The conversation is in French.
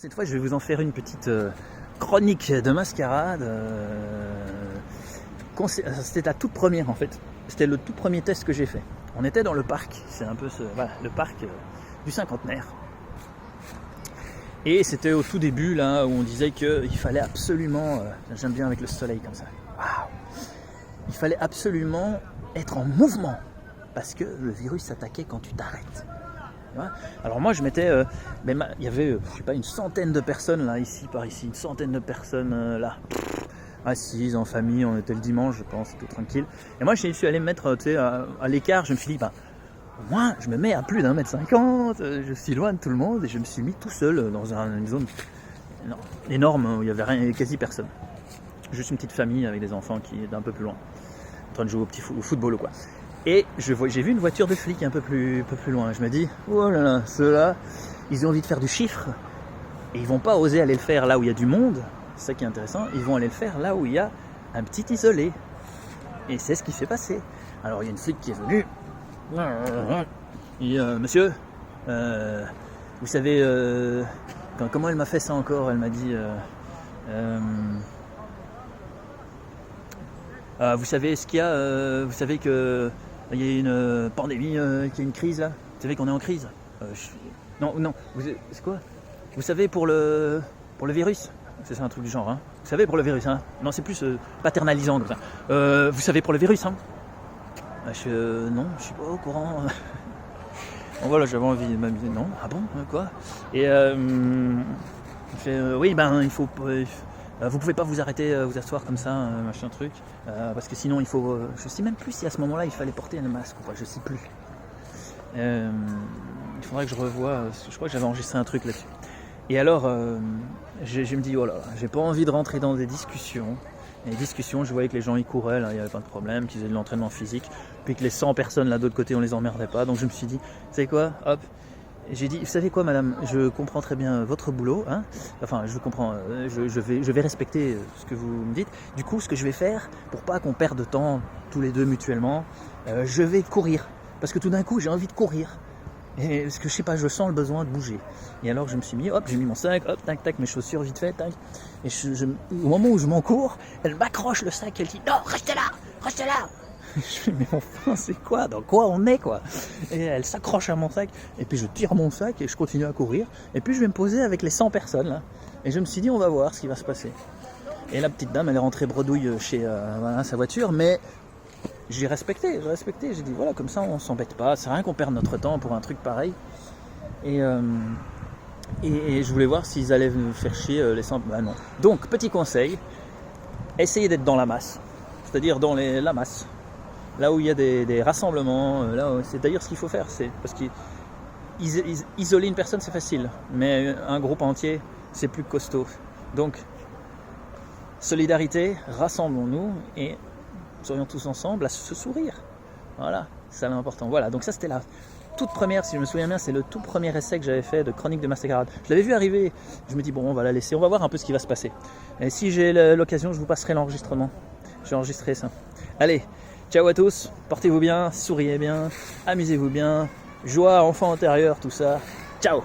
Cette fois, je vais vous en faire une petite chronique de mascarade. C'était la toute première en fait. C'était le tout premier test que j'ai fait. On était dans le parc. C'est un peu voilà, le parc du cinquantenaire. Et c'était au tout début là où on disait qu'il fallait absolument. J'aime bien avec le soleil comme ça. Waouh! Il fallait absolument être en mouvement parce que le virus s'attaquait quand tu t'arrêtes. Alors moi je m'étais, il y avait je sais pas une centaine de personnes là par ici, une centaine de personnes là assises en famille, on était le dimanche je pense, tout tranquille. Et moi je suis allé me mettre à l'écart, je me suis dit au moins je me mets à plus d'1m50, je suis loin de tout le monde et je me suis mis tout seul dans une zone énorme où il y avait quasi personne. Juste une petite famille avec des enfants qui est un peu plus loin, en train de jouer au football ou quoi. Et j'ai vu une voiture de flic un peu plus loin. Je me dis, oh là là, ceux-là, ils ont envie de faire du chiffre. Et ils vont pas oser aller le faire là où il y a du monde. C'est ça qui est intéressant. Ils vont aller le faire là où il y a un petit isolé. Et c'est ce qui s'est passé. Alors il y a une flic qui est venue. Et monsieur, vous savez, comment elle m'a fait ça encore? Elle m'a dit... vous savez ce qu'il y a, vous savez que il y a une pandémie, qu'il y a une crise là. Vous savez qu'on est en crise. Non, c'est quoi? Vous savez pour le virus? C'est ça un truc du genre, hein? Vous savez pour le virus, hein? Non, c'est plus paternalisant comme ça. Vous savez pour le virus, hein? Non, je suis pas au courant. Bon, voilà, j'avais envie de m'amuser. Non, ah bon, quoi? Et oui, il faut. Vous pouvez pas vous arrêter, vous asseoir comme ça, machin truc, parce que sinon il faut. Je sais même plus si à ce moment-là il fallait porter un masque ou pas, je sais plus. Il faudrait que je revoie, je crois que j'avais enregistré un truc là-dessus. Et alors, je me dis, oh là là, j'ai pas envie de rentrer dans des discussions. Et les discussions, je voyais que les gens y couraient, là, il n'y avait pas de problème, qu'ils faisaient de l'entraînement physique, puis que les 100 personnes là d'autre côté, on les emmerdait pas. Donc je me suis dit, vous savez quoi, hop. J'ai dit, vous savez quoi madame, je comprends très bien votre boulot, hein. Enfin je comprends, je vais respecter ce que vous me dites. Du coup ce que je vais faire, pour pas qu'on perde de temps tous les deux mutuellement, je vais courir. Parce que tout d'un coup j'ai envie de courir. Et parce que je sais pas, je sens le besoin de bouger. Et alors je me suis mis, hop, j'ai mis mon sac, hop, tac, tac, mes chaussures vite fait, tac. Et au moment où je m'encours, elle m'accroche le sac, elle dit, non, restez là, restez là. Je fais, mais enfin c'est quoi? Dans quoi on est quoi? Et elle s'accroche à mon sac, et puis je tire mon sac et je continue à courir. Et puis je vais me poser avec les 100 personnes là. Et je me suis dit, on va voir ce qui va se passer. Et la petite dame, elle est rentrée bredouille chez sa voiture, mais j'ai respecté. J'ai dit, voilà, comme ça on s'embête pas, c'est rien qu'on perde notre temps pour un truc pareil. Et je voulais voir s'ils allaient me faire chier les 100. Bah non. Donc, petit conseil, essayez d'être dans la masse, c'est-à-dire dans la masse. Là où il y a des rassemblements, c'est d'ailleurs ce qu'il faut faire, c'est parce qu'isoler une personne c'est facile, mais un groupe entier c'est plus costaud. Donc solidarité, rassemblons-nous et soyons tous ensemble à se sourire. Voilà, c'est l'important. Voilà, donc ça c'était la toute première, si je me souviens bien, c'est le tout premier essai que j'avais fait de chronique de mascarade. Je l'avais vu arriver, je me dis bon on va la laisser, on va voir un peu ce qui va se passer. Et si j'ai l'occasion, je vous passerai l'enregistrement. J'ai enregistré ça. Allez. Ciao à tous, portez-vous bien, souriez bien, amusez-vous bien, joie, enfant intérieur, tout ça. Ciao!